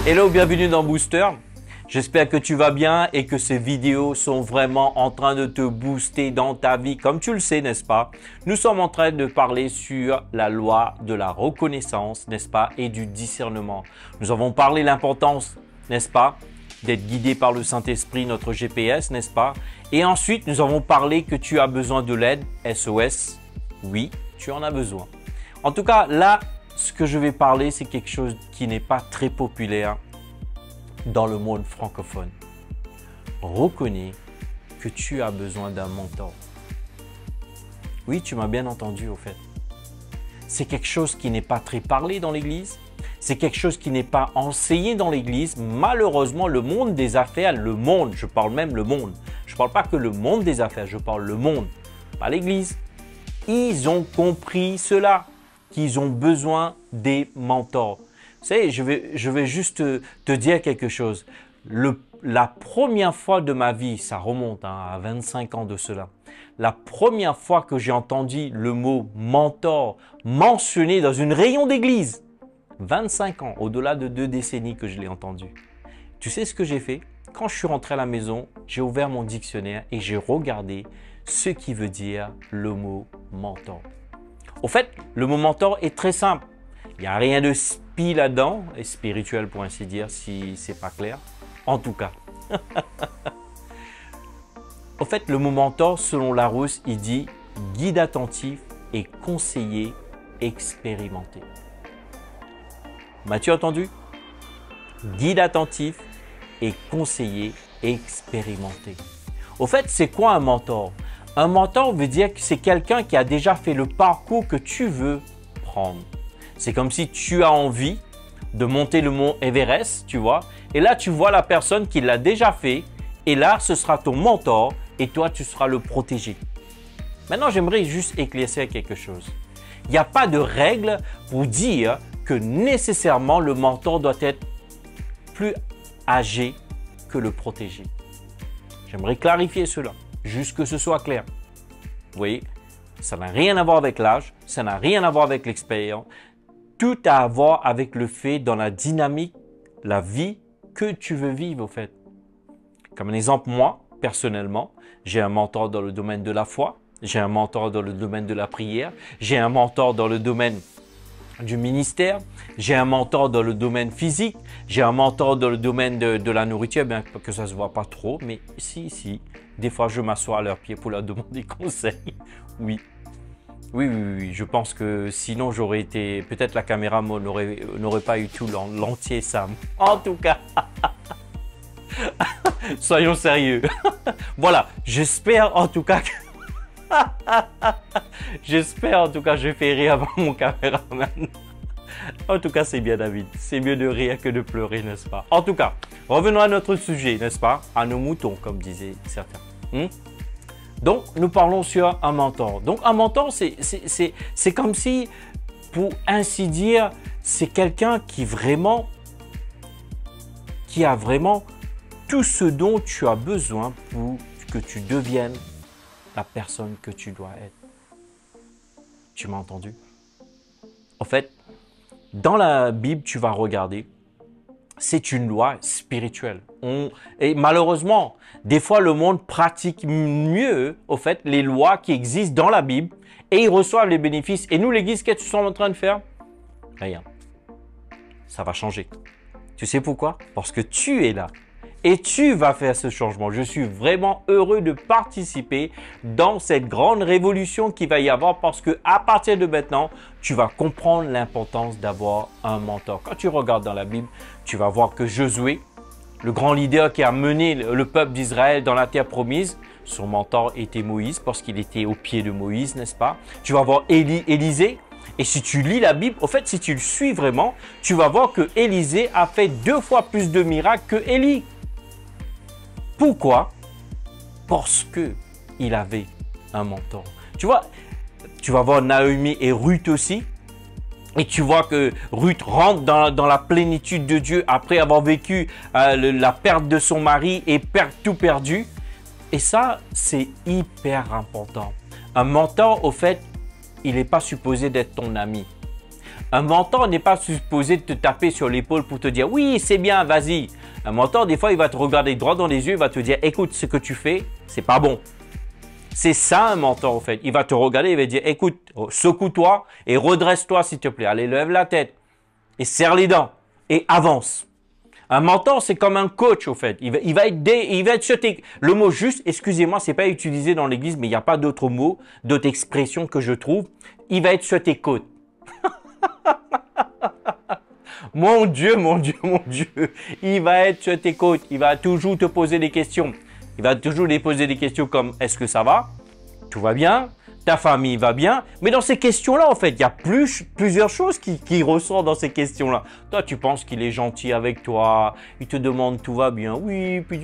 Hello, bienvenue dans Booster. J'espère que tu vas bien et que ces vidéos sont vraiment en train de te booster dans ta vie. Comme tu le sais, n'est-ce pas? Nous sommes en train de parler sur la loi de la reconnaissance, n'est-ce pas? Et du discernement. Nous avons parlé de l'importance, n'est-ce pas? D'être guidé par le Saint-Esprit, notre GPS, n'est-ce pas? Et ensuite, nous avons parlé que tu as besoin de l'aide, SOS. Oui, tu en as besoin. En tout cas, là, ce que je vais parler, c'est quelque chose qui n'est pas très populaire dans le monde francophone. Reconnais que tu as besoin d'un mentor. Oui, tu m'as bien entendu au fait. C'est quelque chose qui n'est pas très parlé dans l'Église. C'est quelque chose qui n'est pas enseigné dans l'Église. Malheureusement, le monde des affaires, le monde, je parle même le monde. Je ne parle pas que le monde des affaires, je parle le monde, pas l'Église. Ils ont compris cela, qu'ils ont besoin des mentors. Vous savez, je vais juste te dire quelque chose. La première fois de ma vie, ça remonte à 25 ans de cela, la première fois que j'ai entendu le mot mentor mentionné dans une réunion d'église, 25 ans, au-delà de 2 décennies que je l'ai entendu. Tu sais ce que j'ai fait? Quand je suis rentré à la maison, j'ai ouvert mon dictionnaire et j'ai regardé ce qui veut dire le mot mentor. Au fait, le mot mentor est très simple. Il n'y a rien de spi là-dedans, et spirituel pour ainsi dire, si ce n'est pas clair. En tout cas. Au fait, le mot mentor, selon Larousse, il dit guide attentif et conseiller expérimenté. M'as-tu entendu? Guide attentif et conseiller expérimenté. Au fait, c'est quoi un mentor? Un mentor veut dire que c'est quelqu'un qui a déjà fait le parcours que tu veux prendre. C'est comme si tu as envie de monter le mont Everest, tu vois. Et là, tu vois la personne qui l'a déjà fait. Et là, ce sera ton mentor et toi, tu seras le protégé. Maintenant, j'aimerais juste éclaircir quelque chose. Il n'y a pas de règle pour dire que nécessairement le mentor doit être plus âgé que le protégé. J'aimerais clarifier cela, juste que ce soit clair. Vous voyez, ça n'a rien à voir avec l'âge, ça n'a rien à voir avec l'expérience. Tout a à voir avec le fait dans la dynamique, la vie que tu veux vivre au fait. Comme un exemple, moi, personnellement, j'ai un mentor dans le domaine de la foi, j'ai un mentor dans le domaine de la prière, j'ai un mentor dans le domaine du ministère, j'ai un mentor dans le domaine physique, j'ai un mentor dans le domaine de la nourriture, bien que ça ne se voit pas trop, mais si, des fois je m'assois à leurs pieds pour leur demander conseil. Oui, je pense que sinon j'aurais été, peut-être la caméra n'aurait pas eu tout l'entier ça. En tout cas, soyons sérieux. Voilà, j'espère en tout cas que je fais rire avant mon caméraman. En tout cas, c'est bien David. C'est mieux de rire que de pleurer, n'est-ce pas? En tout cas, revenons à notre sujet, n'est-ce pas? À nos moutons, comme disaient certains. Donc, nous parlons sur un mentor. Donc, un mentor, c'est comme si, pour ainsi dire, c'est quelqu'un qui a vraiment tout ce dont tu as besoin pour que tu deviennes la personne que tu dois être. Tu m'as entendu? En fait, dans la Bible, tu vas regarder, c'est une loi spirituelle. Et malheureusement, des fois, le monde pratique mieux, au fait, les lois qui existent dans la Bible et ils reçoivent les bénéfices. Et nous, l'Église, qu'est-ce que tu sommes en train de faire? Rien. Ça va changer. Tu sais pourquoi? Parce que tu es là. Et tu vas faire ce changement. Je suis vraiment heureux de participer dans cette grande révolution qui va y avoir parce que à partir de maintenant, tu vas comprendre l'importance d'avoir un mentor. Quand tu regardes dans la Bible, tu vas voir que Josué, le grand leader qui a mené le peuple d'Israël dans la terre promise, son mentor était Moïse parce qu'il était au pied de Moïse, n'est-ce pas? Tu vas voir Élisée. Et si tu lis la Bible, au fait, si tu le suis vraiment, tu vas voir que Élisée a fait 2 fois plus de miracles que Élie. Pourquoi? Parce qu'il avait un mentor. Tu vois, tu vas voir Naomi et Ruth aussi. Et tu vois que Ruth rentre dans la plénitude de Dieu après avoir vécu la perte de son mari et tout perdu. Et ça, c'est hyper important. Un mentor, au fait, il n'est pas supposé d'être ton ami. Un mentor n'est pas supposé te taper sur l'épaule pour te dire « oui, c'est bien, vas-y ». Un mentor, des fois, il va te regarder droit dans les yeux, il va te dire « écoute, ce que tu fais, c'est pas bon ». C'est ça un mentor en fait. Il va te regarder, il va te dire « écoute, secoue-toi et redresse-toi s'il te plaît. Allez, lève la tête et serre les dents et avance ». Un mentor, c'est comme un coach, au fait. Il va être sur tes... Le mot juste, excusez-moi, c'est pas utilisé dans l'église, mais il n'y a pas d'autre mot, d'autre expression que je trouve. Il va être sur tes côtes. Mon Dieu, mon Dieu, mon Dieu. Il va être sur tes côtes. Il va toujours te poser des questions. Il va toujours te poser des questions comme « est-ce que ça va? Tout va bien? Ta famille va bien ?» Mais dans ces questions-là, en fait, il y a plusieurs choses qui ressortent dans ces questions-là. Toi, tu penses qu'il est gentil avec toi. Il te demande « tout va bien? » Oui, puis.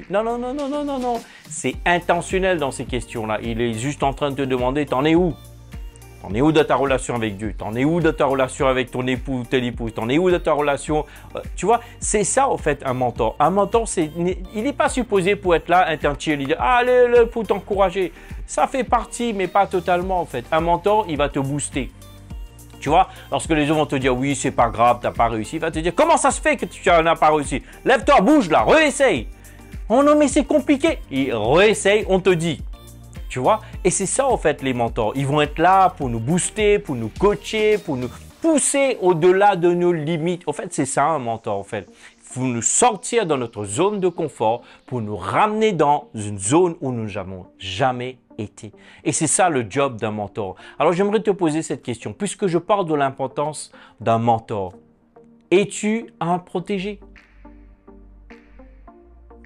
Non, non, non, non, non, non, non. C'est intentionnel dans ces questions-là. Il est juste en train de te demander « t'en es où? T'en es où de ta relation avec Dieu? T'en es où de ta relation avec ton époux ou telle épouse? T'en es où de ta relation? » Tu vois, c'est ça, en fait, un mentor. Un mentor, il n'est pas supposé pour être là, un cheerleader. Allez, pour t'encourager. Ça fait partie, mais pas totalement, en fait. Un mentor, il va te booster. Tu vois, lorsque les gens vont te dire « oui, c'est pas grave, t'as pas réussi », il va te dire « comment ça se fait que tu n'as pas réussi? Lève-toi, bouge là, réessaye. » Oh non, mais c'est compliqué. Et réessaye, on te dit. Tu vois, et c'est ça en fait les mentors. Ils vont être là pour nous booster, pour nous coacher, pour nous pousser au-delà de nos limites. En fait, c'est ça un mentor en fait. Il faut nous sortir de notre zone de confort pour nous ramener dans une zone où nous n'avons jamais été. Et c'est ça le job d'un mentor. Alors j'aimerais te poser cette question. Puisque je parle de l'importance d'un mentor, es-tu un protégé?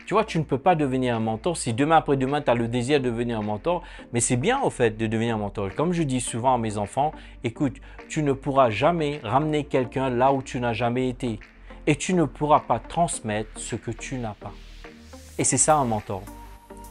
Tu vois, tu ne peux pas devenir un mentor si demain après-demain, tu as le désir de devenir un mentor. Mais c'est bien au fait de devenir un mentor. Et comme je dis souvent à mes enfants, écoute, tu ne pourras jamais ramener quelqu'un là où tu n'as jamais été. Et tu ne pourras pas transmettre ce que tu n'as pas. Et c'est ça un mentor.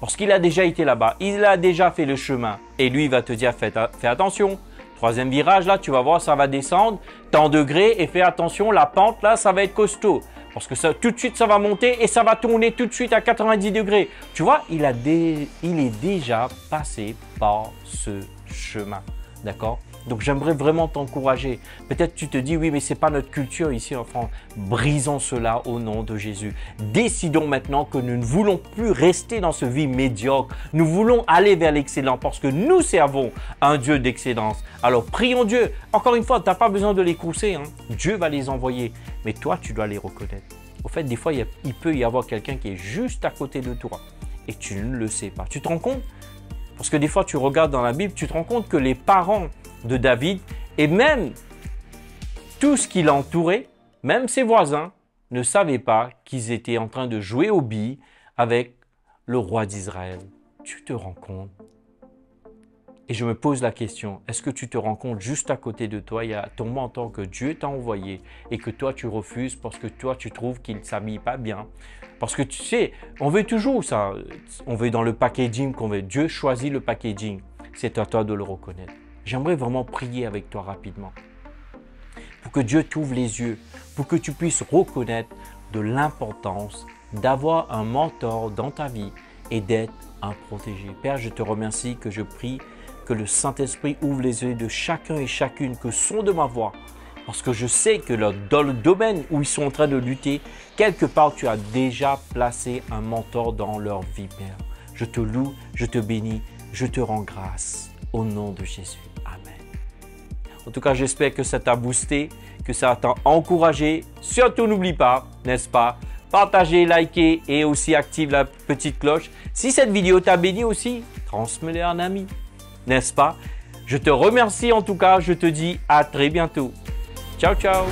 Parce qu'il a déjà été là-bas, il a déjà fait le chemin. Et lui, il va te dire, fais attention. Troisième virage, là, tu vas voir, ça va descendre. Tant degrés et fais attention, la pente, là, ça va être costaud. Parce que ça, tout de suite, ça va monter et ça va tourner tout de suite à 90 degrés. Tu vois, il est déjà passé par ce chemin. D'accord? Donc, j'aimerais vraiment t'encourager. Peut-être tu te dis, oui, mais ce n'est pas notre culture ici en France. Brisons cela au nom de Jésus. Décidons maintenant que nous ne voulons plus rester dans ce vie médiocre. Nous voulons aller vers l'excellence parce que nous servons un Dieu d'excellence. Alors, prions Dieu. Encore une fois, tu n'as pas besoin de les courser. Hein. Dieu va les envoyer. Mais toi, tu dois les reconnaître. Au fait, des fois, il peut y avoir quelqu'un qui est juste à côté de toi et tu ne le sais pas. Tu te rends compte? Parce que des fois, tu regardes dans la Bible, tu te rends compte que les parents de David et même tout ce qui l'entourait, même ses voisins, ne savaient pas qu'ils étaient en train de jouer aux billes avec le roi d'Israël. Tu te rends compte? Et je me pose la question, est-ce que tu te rends compte juste à côté de toi, il y a ton mentor que Dieu t'a envoyé et que toi tu refuses parce que toi tu trouves qu'il ne s'habille pas bien? Parce que tu sais, on veut toujours ça, on veut dans le packaging qu'on veut. Dieu choisit le packaging, c'est à toi de le reconnaître. J'aimerais vraiment prier avec toi rapidement pour que Dieu t'ouvre les yeux, pour que tu puisses reconnaître de l'importance d'avoir un mentor dans ta vie et d'être un protégé. Père, je te remercie, que je prie que le Saint-Esprit ouvre les yeux de chacun et chacune que son de ma voix. Parce que je sais que dans le domaine où ils sont en train de lutter, quelque part, tu as déjà placé un mentor dans leur vie, Père. Je te loue, je te bénis, je te rends grâce. Au nom de Jésus. Amen. En tout cas, j'espère que ça t'a boosté, que ça t'a encouragé. Surtout, n'oublie pas, n'est-ce pas, partagez, likez et aussi active la petite cloche. Si cette vidéo t'a béni aussi, transmets-la à un ami. N'est-ce pas? Je te remercie en tout cas, je te dis à très bientôt. Ciao, ciao!